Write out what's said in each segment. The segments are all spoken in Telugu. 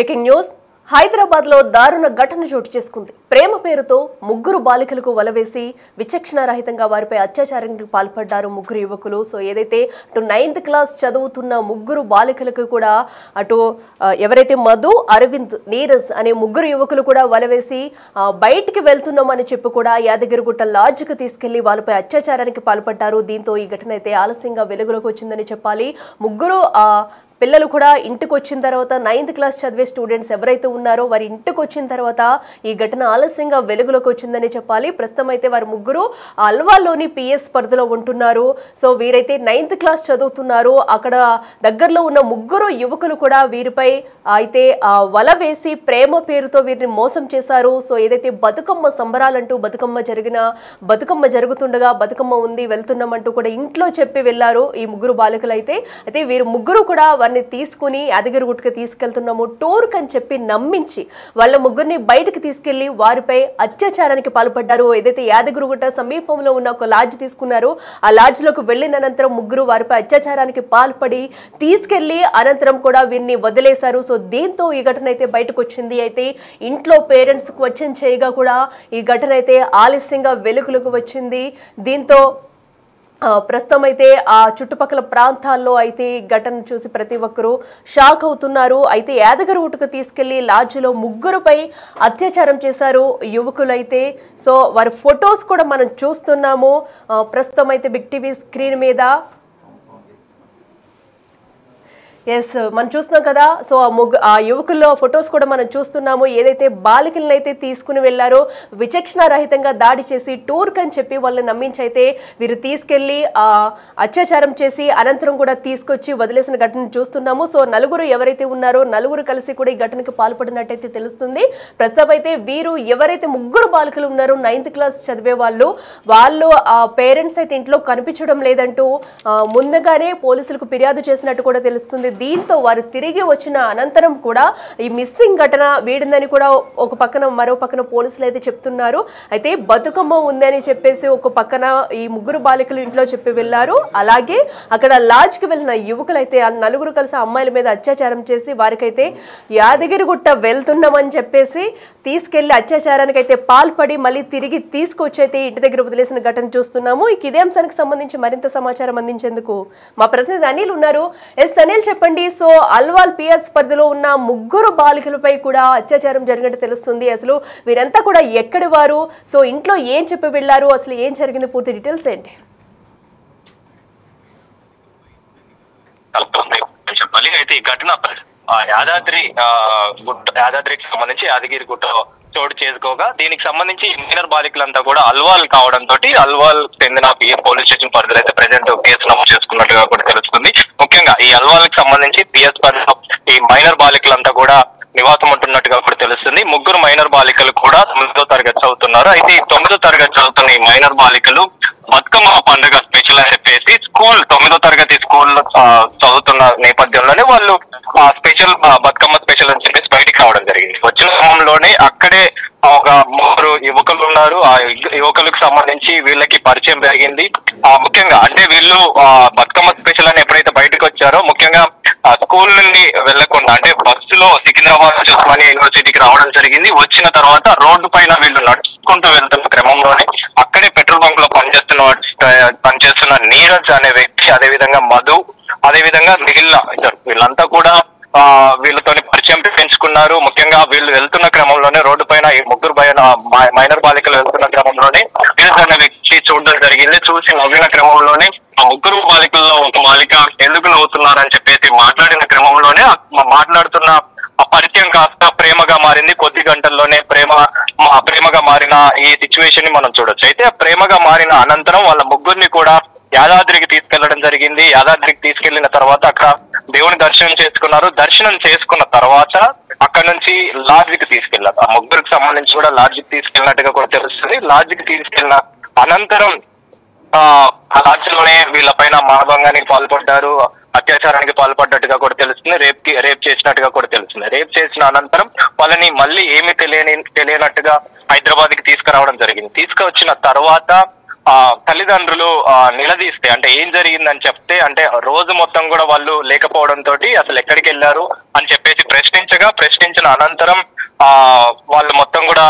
బ్రేకింగ్ న్యూస్ హైదరాబాద్ లో దారుణ ఘటన చోటు చేసుకుంది. ప్రేమ పేరుతో ముగ్గురు బాలికలకు వలవేసి విచక్షణ రహితంగా వారిపై అత్యాచారానికి పాల్పడ్డారు ముగ్గురు యువకులు. సో ఏదైతే అటు 9th క్లాస్ చదువుతున్న ముగ్గురు బాలికలకు కూడా అటు ఎవరైతే మధు, అరవింద్, నీరజ్ అనే ముగ్గురు యువకులు కూడా వలవేసి బయటికి వెళ్తున్నామని చెప్పి కూడా యాదగిరిగుట్ట లాడ్జ్కి తీసుకెళ్లి వాళ్ళపై అత్యాచారానికి పాల్పడ్డారు. దీంతో ఈ ఘటన అయితే ఆలస్యంగా వెలుగులోకి వచ్చిందని చెప్పాలి. ముగ్గురు పిల్లలు కూడా ఇంటికి వచ్చిన తర్వాత 9th క్లాస్ చదివే స్టూడెంట్స్ ఎవరైతే ఉన్నారో వారి ఇంటికి వచ్చిన తర్వాత ఈ ఘటన ఆలస్యంగా వెలుగులోకి వచ్చిందని చెప్పాలి. ప్రస్తుతం అయితే వారు ముగ్గురు అల్వాల్లోని పిఎస్ పరిధిలో ఉంటున్నారు. సో వీరైతే 9th క్లాస్ చదువుతున్నారు. అక్కడ దగ్గరలో ఉన్న ముగ్గురు యువకులు కూడా వీరిపై అయితే వల వేసి ప్రేమ పేరుతో వీరిని మోసం చేశారు. సో ఏదైతే బతుకమ్మ సంబరాలంటూ బతుకమ్మ జరుగుతుండగా బతుకమ్మ ఉంది వెళ్తున్నామంటూ కూడా ఇంట్లో చెప్పి వెళ్లారు ఈ ముగ్గురు బాలికలు. అయితే వీరు ముగ్గురు కూడా తీసుకుని యాదగిరిగుట్టకి తీసుకెళ్తున్నాము టూర్క్ అని చెప్పి నమ్మించి వాళ్ళ ముగ్గురిని బయటకు తీసుకెళ్లి వారిపై అత్యాచారానికి పాల్పడ్డారు. ఏదైతే యాదగిరిగుట్ట సమీపంలో ఉన్న ఒక లాడ్జ్ తీసుకున్నారో ఆ లాడ్జ్ లోకి వెళ్లిన అనంతరం ముగ్గురు వారిపై అత్యాచారానికి పాల్పడి తీసుకెళ్లి అనంతరం కూడా వీరిని వదిలేశారు. సో దీంతో ఈ ఘటన అయితే బయటకు వచ్చింది. అయితే ఇంట్లో పేరెంట్స్ క్వశ్చన్ చేయగా కూడా ఈ ఘటన అయితే ఆలస్యంగా వెలుగులోకి వచ్చింది. దీంతో ప్రస్తుతం అయితే ఆ చుట్టుపక్కల ప్రాంతాల్లో అయితే ఘటన చూసి ప్రతి ఒక్కరూ షాక్ అవుతున్నారు. అయితే యాదగిరిగుట్టకు తీసుకెళ్లి లాడ్జిలో ముగ్గురుపై అత్యాచారం చేశారు యువకులైతే. సో వారి ఫొటోస్ కూడా మనం చూస్తున్నాము. ప్రస్తుతం అయితే బిగ్ టీవీ స్క్రీన్ మీద మనం చూస్తున్నాం కదా. సో ఆ యువకుల్లో ఫొటోస్ కూడా మనం చూస్తున్నాము. ఏదైతే బాలికలను అయితే తీసుకుని వెళ్లారో విచక్షణ రహితంగా దాడి చేసి టూర్క్ అని చెప్పి వాళ్ళని నమ్మించి అయితే వీరు తీసుకెళ్లి అత్యాచారం చేసి అనంతరం కూడా తీసుకొచ్చి వదిలేసిన ఘటనను చూస్తున్నాము. సో నలుగురు ఎవరైతే ఉన్నారో నలుగురు కలిసి కూడా ఈ ఘటనకు పాల్పడినట్టయితే తెలుస్తుంది. ప్రస్తుతం అయితే వీరు ఎవరైతే ముగ్గురు బాలికలు ఉన్నారో 9th క్లాస్ చదివే వాళ్ళు పేరెంట్స్ అయితే ఇంట్లో కనిపించడం లేదంటూ ముందుగానే పోలీసులకు ఫిర్యాదు చేసినట్టు కూడా తెలుస్తుంది. దీంతో వారు తిరిగి వచ్చిన అనంతరం కూడా ఈ మిస్సింగ్ ఘటన వీడిందని కూడా మరో పక్కన పోలీసులు అయితే చెప్తున్నారు. అయితే బతుకమ్మ ఉందని చెప్పేసి ఒక పక్కన ఈ ముగ్గురు బాలికలు ఇంట్లో చెప్పి వెళ్లారు. అలాగే అక్కడ లాడ్జ్కి వెళ్ళిన యువకులు అయితే ఆ నలుగురు కలిసి అమ్మాయిల మీద అత్యాచారం చేసి వారికైతే యాదగిరిగుట్ట వెళ్తున్నామని చెప్పేసి తీసుకెళ్లి అత్యాచారానికి అయితే పాల్పడి మళ్ళీ తిరిగి తీసుకొచ్చి అయితే ఇంటి దగ్గర వదిలేసిన ఘటన చూస్తున్నాము. ఇదే అంశానికి సంబంధించి మరింత సమాచారం అందించేందుకు మా ప్రతినిధి అనిల్ ఉన్నారు. అనిల్ చెప్పండి. సో అల్వాల్ పిఎస్ పరిధిలో ఉన్న ముగ్గురు బాలికలపై కూడా అత్యాచారం జరిగినట్టు తెలుస్తుంది. అసలు వీరంతా కూడా ఎక్కడి వారు, సో ఇంట్లో ఏం చెప్పి వెళ్లారు, అసలు ఏం జరిగింది, పూర్తి డీటెయిల్స్ ఏంటి? చెప్పాలి. అయితే ఈ ఘటన యాదాద్రికి సంబంధించి యాదగిరిగుట్ట చోటు చేసుకోగా దీనికి సంబంధించి మైనర్ బాలికలంతా కూడా అల్వాల్ కావడంతో అల్వాల్ చెందిన పోలీస్ స్టేషన్ పరిధిలో అయితే ప్రజెంట్ కేసు నమోదు చేసుకున్నట్టుగా కూడా తెలుస్తుంది. ముఖ్యంగా ఈ అల్వాల్ కి సంబంధించి పిఎస్ పరిధిలో ఈ మైనర్ బాలికలంతా కూడా నివాసం ఉంటున్నట్టుగా కూడా తెలుస్తుంది. ముగ్గురు మైనర్ బాలికలు కూడా 9వ తరగతి చదువుతున్నారు. అయితే 9వ తరగతి చదువుతున్న ఈ మైనర్ బాలికలు బతుకమ్మ పండుగ స్పెషల్ అని చెప్పేసి 9వ తరగతి స్కూల్ చదువుతున్న నేపథ్యంలోనే వాళ్ళు స్పెషల్ బతుకమ్మ స్పెషల్ అని చెప్పేసి బయటికి రావడం జరిగింది. వచ్చిన క్రమంలోనే అక్కడే ఒక ముగ్గురు యువకులు ఉన్నారు. ఆ యువకులకు సంబంధించి వీళ్ళకి పరిచయం జరిగింది. ముఖ్యంగా అంటే వీళ్ళు బతుకమ్మ స్పెషల్ అని ఎప్పుడైతే బయటకు వచ్చారో ముఖ్యంగా స్కూల్ నుండి వెళ్లకుండా అంటే బస్సులో సికింద్రాబాద్ ఉస్మానియా యూనివర్సిటీకి రావడం జరిగింది. వచ్చిన తర్వాత రోడ్డు పైన వీళ్ళు నడుచుకుంటూ వెళ్తున్న క్రమంలోనే అక్కడే పెట్రోల్ బంక్ లో పనిచేస్తున్న నీరజ్ అనే వ్యక్తి, అదేవిధంగా మధు, అదేవిధంగా మిగిలిన వీళ్ళంతా కూడా వీళ్ళతో పరిచయం పెంచుకున్నారు. ముఖ్యంగా వీళ్ళు వెళ్తున్న క్రమంలోనే రోడ్డు పైన ఈ ముగ్గురు మైనర్ బాలికలు వెళ్తున్న క్రమంలోనే నీరజ్ అనే వ్యక్తి చూడడం జరిగింది. చూసి నవ్విన క్రమంలోనే ఆ ముగ్గురు బాలికల్లో ఒక బాలిక ఎందుకు నవ్వుతున్నారని చెప్పేసి మాట్లాడిన క్రమంలోనే మాట్లాడుతున్న ఆ పరిచయం కాస్త ప్రేమగా మారింది. కొద్ది గంటల్లోనే ప్రేమగా మారిన ఈ సిచ్యువేషన్ ని మనం చూడొచ్చు. అయితే ప్రేమగా మారిన అనంతరం వాళ్ళ ముగ్గురిని కూడా యాదాద్రికి తీసుకెళ్లడం జరిగింది. యాదాద్రికి తీసుకెళ్లిన తర్వాత అక్కడ దేవుని దర్శనం చేసుకున్నారు. దర్శనం చేసుకున్న తర్వాత అక్కడ నుంచి లాడ్జికి తీసుకెళ్లారు. ఆ ముగ్గురికి సంబంధించి కూడా లాడ్జికి తీసుకెళ్ళినట్టుగా కూడా తెలుస్తుంది. లాడ్జికి తీసుకెళ్లిన అనంతరం ఆ లాడ్జిలోనే వీళ్ళపైన మానభంగానికి పాల్పడ్డారు, అత్యాచారానికి పాల్పడ్డట్టుగా కూడా తెలుస్తుంది. రేప్ చేసినట్టుగా కూడా తెలుస్తుంది. రేప్ చేసిన అనంతరం వాళ్ళని మళ్ళీ ఏమీ తెలియనట్టుగా హైదరాబాద్ కి తీసుకురావడం జరిగింది. తీసుకువచ్చిన తర్వాత తల్లిదండ్రులు నిలదీస్తే, అంటే ఏం జరిగిందని చెప్తే, అంటే రోజు మొత్తం కూడా వాళ్ళు లేకపోవడంతో అసలు ఎక్కడికి వెళ్ళారు అని చెప్పేసి ప్రశ్నించిన అనంతరం వాళ్ళు మొత్తం కూడా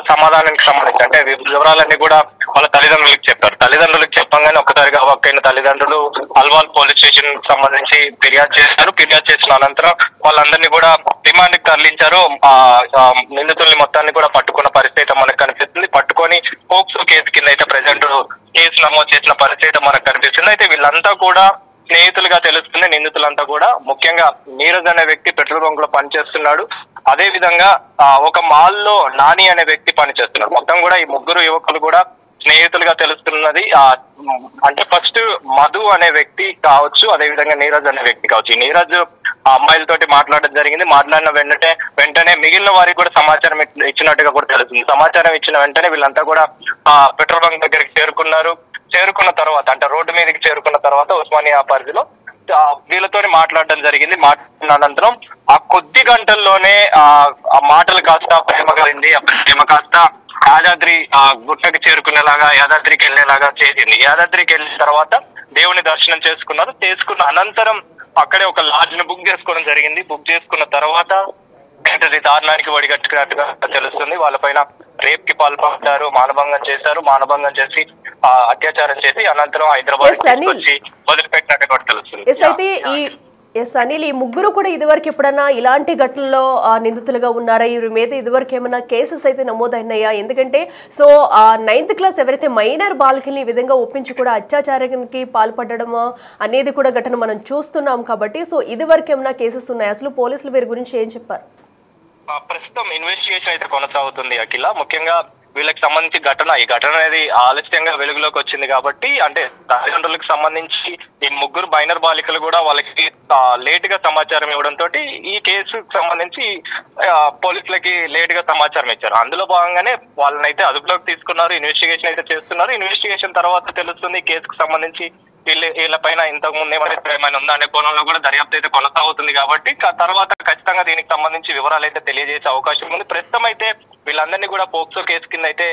సమాధానానికి సంబంధించి అంటే వివరాలన్నీ కూడా వాళ్ళ తల్లిదండ్రులకు చెప్పారు. తల్లిదండ్రులకు చెప్పంగానే ఒక్కసారిగా అవ్వకైన తల్లిదండ్రులు అల్వాల్ పోలీస్ స్టేషన్ సంబంధించి ఫిర్యాదు చేసిన అనంతరం వాళ్ళందరినీ కూడా రిమాండ్ కి తరలించారు. నిందితుల్ని మొత్తాన్ని కూడా పట్టుకున్న పరిస్థితి మనకు కనిపిస్తుంది. పట్టుకొని పోక్సో కేసు కింద అయితే ప్రజెంట్ కేసు నమోదు చేసిన పరిస్థితి మనకు కనిపిస్తుంది. అయితే వీళ్ళంతా కూడా స్నేహితులుగా తెలుస్తుంది. నిందితులంతా కూడా ముఖ్యంగా నీరజ్ అనే వ్యక్తి పెట్రోల్ బంక్ లో పనిచేస్తున్నాడు. అదే విధంగా ఒక మాల్లో నాని అనే వ్యక్తి పనిచేస్తున్నాడు. మొత్తం కూడా ఈ ముగ్గురు యువకులు కూడా స్నేహితులుగా తెలుస్తున్నది. అంటే ఫస్ట్ మధు అనే వ్యక్తి కావచ్చు, అదే విధంగా నీరజ్ అనే వ్యక్తి కావచ్చు. ఈ నీరజ్ అమ్మాయిలతోటి మాట్లాడడం జరిగింది. మాట్లాడిన వెంటనే మిగిలిన వారికి కూడా సమాచారం ఇచ్చినట్టుగా కూడా తెలుస్తుంది. సమాచారం ఇచ్చిన వెంటనే వీళ్ళంతా కూడా పెట్రోల్ బంక్ దగ్గరికి చేరుకున్న తర్వాత, అంటే రోడ్డు మీదకి చేరుకున్న తర్వాత ఉస్మానియా పరిధిలో వీళ్ళతో మాట్లాడడం జరిగింది. మాట్లాడిన అనంతరం ఆ కొద్ది గంటల్లోనే ఆ మాటలు కాస్త ప్రేమ కలిగింది. ఆ ప్రేమ కాస్త యాదాద్రి గుట్టకి చేరుకునేలాగా, యాదాద్రికి వెళ్ళేలాగా చేసింది. యాదాద్రికి వెళ్ళిన తర్వాత దేవుని దర్శనం చేసుకున్న అనంతరం అక్కడే ఒక లాడ్జ్ ను బుక్ చేసుకోవడం జరిగింది. బుక్ చేసుకున్న తర్వాత దారుణానికి ఒడిగట్టుకున్నట్టుగా తెలుస్తుంది. వాళ్ళపైన రేప్ కి పాల్పడ్డారు, మానభంగం చేసి అత్యాచారం చేసి అనంతరం హైదరాబాద్ వచ్చి వదిలిపెట్టినట్టుగా కూడా తెలుస్తుంది. అనిల్, ఈ ముగ్గురు కూడా ఇదివరకు ఎప్పుడన్నా ఇలాంటి ఘటనలో నిందితులుగా ఉన్నారా? వీరి మీద ఇదివరకు ఏమైనా కేసెస్ అయితే నమోదైనాయా? ఎందుకంటే 9th క్లాస్ ఎవరైతే మైనర్ బాలికల్ని ఈ విధంగా ఒప్పించి కూడా అత్యాచారానికి పాల్పడడం అనేది కూడా ఘటన మనం చూస్తున్నాం కాబట్టి ఇదివరకు ఏమైనా కేసెస్ ఉన్నాయా? అసలు పోలీసులు వీరి గురించి ఏం చెప్పారు? ప్రస్తుతం ఇన్వెస్టిగేషన్ అయితే కొనసాగుతుంది అఖిల. ముఖ్యంగా వీళ్ళకి సంబంధించి ఈ ఘటన అనేది ఆలస్యంగా వెలుగులోకి వచ్చింది కాబట్టి, అంటే తల్లిదండ్రులకు సంబంధించి ఈ ముగ్గురు మైనర్ బాలికలు కూడా వాళ్ళకి లేట్ గా సమాచారం ఇవ్వడంతో ఈ కేసుకు సంబంధించి పోలీసులకి లేట్ గా సమాచారం ఇచ్చారు. అందులో భాగంగానే వాళ్ళని అయితే అదుపులోకి తీసుకున్నారు. ఇన్వెస్టిగేషన్ అయితే చేస్తున్నారు. ఇన్వెస్టిగేషన్ తర్వాత తెలుస్తుంది కేసుకు సంబంధించి వీళ్ళ పైన ఇంతకు ముందు ఏమైనా ఉందా అనే కోణంలో కూడా దర్యాప్తు అయితే కొనసాగుతుంది కాబట్టి తర్వాత ఖచ్చితంగా దీనికి సంబంధించి వివరాలు అయితే తెలియజేసే అవకాశం ఉంది. ప్రస్తుతం అయితే వీళ్ళందరినీ కూడా పోక్సో కేసు కింద అయితే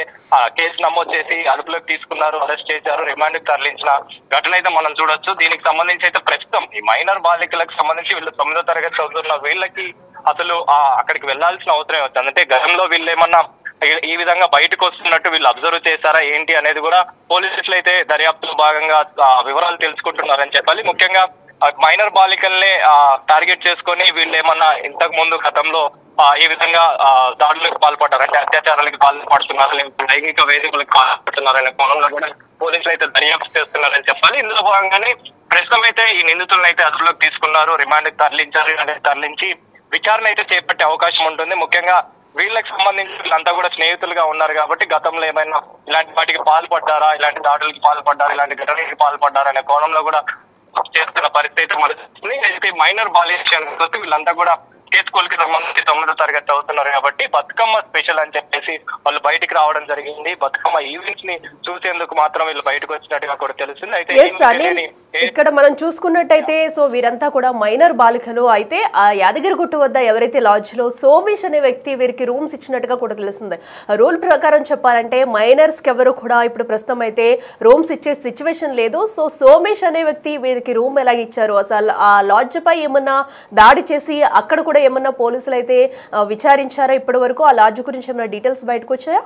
కేసు నమోదు చేసి అదుపులోకి తీసుకున్నారు, అరెస్ట్ చేశారు, రిమాండ్ కి తరలించిన ఘటన అయితే మనం చూడొచ్చు. దీనికి సంబంధించి అయితే ప్రస్తుతం ఈ మైనర్ బాలికలకు సంబంధించి వీళ్ళు 9వ తరగతి చదువుతున్న వీళ్ళకి అసలు అక్కడికి వెళ్లాల్సిన అవసరం వచ్చింది. అంటే గతంలో వీళ్ళు ఏమన్నా ఈ విధంగా బయటకు వస్తున్నట్టు వీళ్ళు అబ్జర్వ్ చేశారా ఏంటి అనేది కూడా పోలీసులు అయితే దర్యాప్తులో భాగంగా వివరాలు తెలుసుకుంటున్నారని చెప్పాలి. ముఖ్యంగా మైనర్ బాలికల్ని టార్గెట్ చేసుకొని వీళ్ళు ఏమన్నా ఇంతకు ముందు గతంలో ఈ విధంగా దాడులకు పాల్పడ్డారు, అంటే అత్యాచారాలకు పాల్పడుతున్నారు, లైంగిక వేదికలకు పాల్పడుతున్నారనే కోణంలో కూడా పోలీసులు అయితే దర్యాప్తు చేస్తున్నారని చెప్పాలి. ఇందులో భాగంగానే ప్రస్తుతం అయితే ఈ నిందితులను అయితే అదుపులోకి తీసుకున్నారు, రిమాండ్ కి తరలించి విచారణ అయితే చేపట్టే అవకాశం ఉంటుంది. ముఖ్యంగా వీళ్ళకి సంబంధించి వీళ్ళంతా కూడా స్నేహితులుగా ఉన్నారు కాబట్టి గతంలో ఏమైనా ఇలాంటి వాటికి పాల్పడ్డారా, ఇలాంటి దాడులకి పాల్పడ్డారా, ఇలాంటి ఘటనకి పాల్పడ్డారా అనే కోణంలో కూడా చేస్తున్న పరిస్థితి మనకి. అయితే మైనర్ బాలికలకు వీళ్ళంతా కూడా కేసుకోల్కి సంబంధించి 9వ తరగతి చదువుతున్నారు కాబట్టి బతుకమ్మ స్పెషల్ అని చెప్పేసి వాళ్ళు బయటికి రావడం జరిగింది. బతుకమ్మ ఈవెంట్స్ ని చూసేందుకు మాత్రం వీళ్ళు బయటకు వచ్చినట్టుగా కూడా తెలుస్తుంది. అయితే ఇక్కడ మనం చూసుకున్నట్టయితే వీరంతా కూడా మైనర్ బాలికలు. అయితే ఆ యాదగిరిగుట్ట వద్ద ఎవరైతే లాడ్జ్ లో సోమేష్ అనే వ్యక్తి వీరికి రూమ్స్ ఇచ్చినట్టుగా కూడా తెలిసింది. రూల్ ప్రకారం చెప్పాలంటే మైనర్స్ కి ఎవరు కూడా ఇప్పుడు ప్రస్తుతం అయితే రూమ్స్ ఇచ్చే సిచ్యువేషన్ లేదు. సోమేష్ అనే వ్యక్తి వీరికి రూమ్ ఎలా ఇచ్చారు, అసలు ఆ లాడ్జ్ పై ఏమన్నా దాడి చేసి అక్కడ కూడా ఏమన్నా పోలీసులు అయితే విచారించారా? ఇప్పటి వరకు ఆ లాడ్జ్ గురించి ఏమైనా డీటెయిల్స్ బయటకు వచ్చాయా?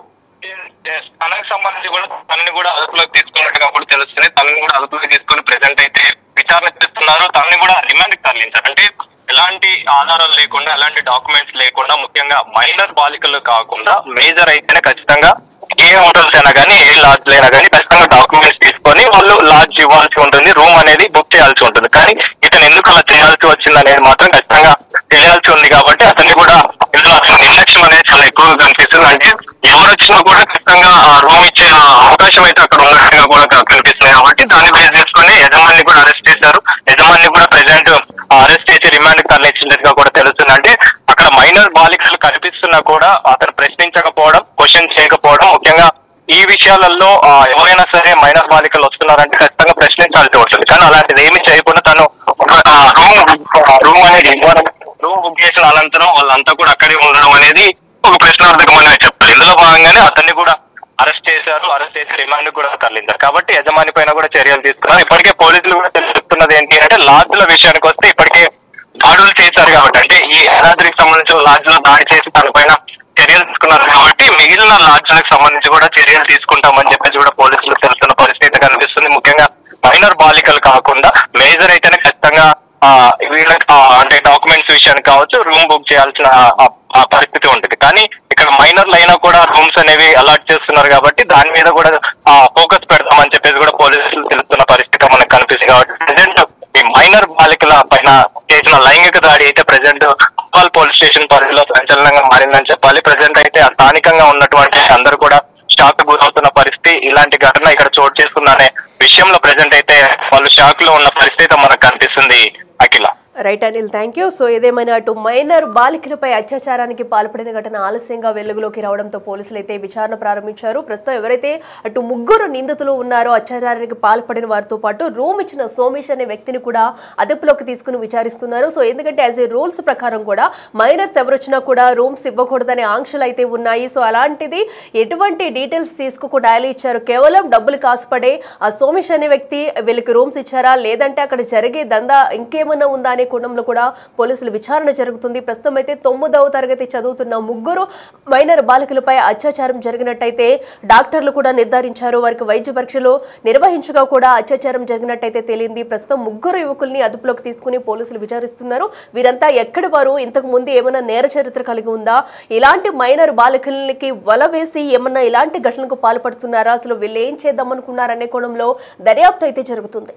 తనకు సంబంధించి కూడా తనని కూడా అదుపులోకి తీసుకున్నట్టుగా కూడా తెలుస్తుంది. తనని కూడా అదుపులోకి తీసుకుని ప్రెసెంట్ అయితే విచారణ చేస్తున్నారు. తనని కూడా రిమాండ్ కి తరలించారు. అంటే ఎలాంటి ఆధారాలు లేకుండా, ఎలాంటి డాక్యుమెంట్స్ లేకుండా, ముఖ్యంగా మైనర్ బాలికలు కాకుండా మేజర్ అయితేనే ఖచ్చితంగా ఏ హోటల్స్ అయినా కానీ, ఏ లాడ్జ్ అయినా కానీ ఖచ్చితంగా డాక్యుమెంట్స్ తీసుకొని వాళ్ళు లాడ్జ్ ఇవ్వాల్సి ఉంటుంది, రూమ్ అనేది బుక్ చేయాల్సి ఉంటుంది. కానీ ఇతను ఎందుకు అలా చేయాల్సి వచ్చింది అనేది మాత్రం ఖచ్చితంగా తెలియాల్సి ఉంది కాబట్టి అతన్ని కూడా ఇందులో అసలు నిర్లక్ష్యం అనేది చాలా ఎక్కువగా కనిపిస్తుంది. అంటే ఎవరు వచ్చినా కూడా ఖచ్చితంగా రూమ్ ఇచ్చే అవకాశం అయితే అక్కడ ఉన్నట్టుగా కూడా కనిపిస్తుంది కాబట్టి దాన్ని బేస్ చేసుకుని యజమాని కూడా అరెస్ట్ చేశారు. యజమాని కూడా ప్రెసెంట్ అరెస్ట్ చేసి రిమాండ్ కి తరలించినట్టుగా కూడా తెలుస్తుంది. అంటే అక్కడ మైనర్ బాలికలు కనిపిస్తున్నా కూడా అతను ప్రశ్నించకపోవడం, క్వశ్చన్ చేయకపోవడం, ముఖ్యంగా ఈ విషయాలలో ఎవరైనా సరే మైనర్ బాలికలు వస్తున్నారంటే ఖచ్చితంగా ప్రశ్నించాల్సి ఉంటుంది. కానీ అలాంటిది ఏమి చేయకుండా తను రూమ్ అనేది రూమ్ బుక్ చేసిన అనంతరం వాళ్ళంతా కూడా అక్కడే ఉండడం అనేది ఒక ప్రశ్నార్థకమనే చెప్పాలి. ఇందులో భాగంగానే అతన్ని కూడా అరెస్ట్ చేశారు. అరెస్ట్ చేసి రిమాండ్ కూడా తరలించారు. కాబట్టి యజమాని పైన కూడా చర్యలు తీసుకున్నారు. ఇప్పటికే పోలీసులు కూడా తెలుస్తున్నది ఏంటి అంటే లాడ్జ్ల విషయానికి వస్తే ఇప్పటికే దాడులు చేశారు కాబట్టి, అంటే ఈ యాదాద్రికి సంబంధించిన లాడ్జ్ లో దాడి చేసి దానిపైన చర్యలు తీసుకున్నారు కాబట్టి మిగిలిన లాడ్జ్లకు సంబంధించి కూడా చర్యలు తీసుకుంటామని చెప్పేసి కూడా పోలీసులు తెలుస్తున్న పరిస్థితి కనిపిస్తుంది. ముఖ్యంగా మైనర్ బాలికలు కాకుండా మేజర్ అయితేనే ఖచ్చితంగా వీళ్ళకి అంటే డాక్యుమెంట్స్ విషయానికి కావచ్చు రూమ్ బుక్ చేయాల్సిన పరిస్థితి ఉంటుంది. కానీ ఇక్కడ మైనర్లు అయినా కూడా రూమ్స్ అనేవి అలాట్ చేస్తున్నారు కాబట్టి దాని మీద కూడా ఫోకస్ పెడతామని చెప్పేసి కూడా పోలీసులు తెలుస్తున్న పరిస్థితి మనకు కనిపిస్తుంది. కాబట్టి ప్రెసెంట్ ఈ మైనర్ బాలికల పైన చేసిన లైంగిక దాడి అయితే ప్రెసెంట్ ఉప్పల్ పోలీస్ స్టేషన్ పరిధిలో సంచలనంగా మారిందని చెప్పాలి. ప్రెసెంట్ అయితే స్థానికంగా ఉన్నటువంటి అందరూ కూడా షాక్ గురవుతున్న పరిస్థితి. ఇలాంటి ఘటన ఇక్కడ చోటు చేసుకుందనే విషయంలో ప్రెసెంట్ అయితే వాళ్ళు షాక్ లో ఉన్న పరిస్థితి మనకు కనిపిస్తుంది. Akhila. Right Anil, thank you. So ఏదేమైనా అటు మైనర్ బాలికలపై అత్యాచారానికి పాల్పడిన ఘటన ఆలస్యంగా వెలుగులోకి రావడంతో పోలీసులు అయితే విచారణ ప్రారంభించారు. ప్రస్తుతం ఎవరైతే అటు ముగ్గురు నిందితులు ఉన్నారో అత్యాచారానికి పాల్పడిన వారితో పాటు రూమ్ ఇచ్చిన సోమేష్ అనే వ్యక్తిని కూడా అదుపులోకి తీసుకుని విచారిస్తున్నారు. సో ఎందుకంటే యాజ్ ఏ రూల్స్ ప్రకారం కూడా మైనర్స్ ఎవరొచ్చినా కూడా రూమ్స్ ఇవ్వకూడదనే ఆంక్షలు అయితే ఉన్నాయి. సో అలాంటిది ఎటువంటి డీటెయిల్స్ తీసుకోకుండా ఆయన ఇచ్చారు. కేవలం డబ్బులు కాసుపడే ఆ సోమేష్ అనే వ్యక్తి వీళ్ళకి రూమ్స్ ఇచ్చారా, లేదంటే అక్కడ జరిగే దందా ఇంకేమన్నా ఉందా అనే కోణంలో కూడా పోలీసులు విచారణ జరుగుతుంది. ప్రస్తుతం అయితే 9వ తరగతి చదువుతున్న ముగ్గురు మైనర్ బాలికలపై అత్యాచారం జరిగినట్టయితే డాక్టర్లు కూడా నిర్ధారించారు. వారికి వైద్య పరీక్షలు నిర్వహించగా కూడా అత్యాచారం జరిగినట్టయితే తేలింది. ప్రస్తుతం ముగ్గురు యువకుల్ని అదుపులోకి తీసుకుని పోలీసులు విచారిస్తున్నారు. వీరంతా ఎక్కడి వారు, ఇంతకు ముందు ఏమైనా నేర చరిత్ర కలిగి ఉందా, ఇలాంటి మైనర్ బాలికలకి వల వేసి ఏమన్నా ఇలాంటి ఘటనలకు పాల్పడుతున్నారా, అసలు వీళ్ళు ఏం చేద్దామనుకున్నారనే కోణంలో దర్యాప్తు అయితే జరుగుతుంది.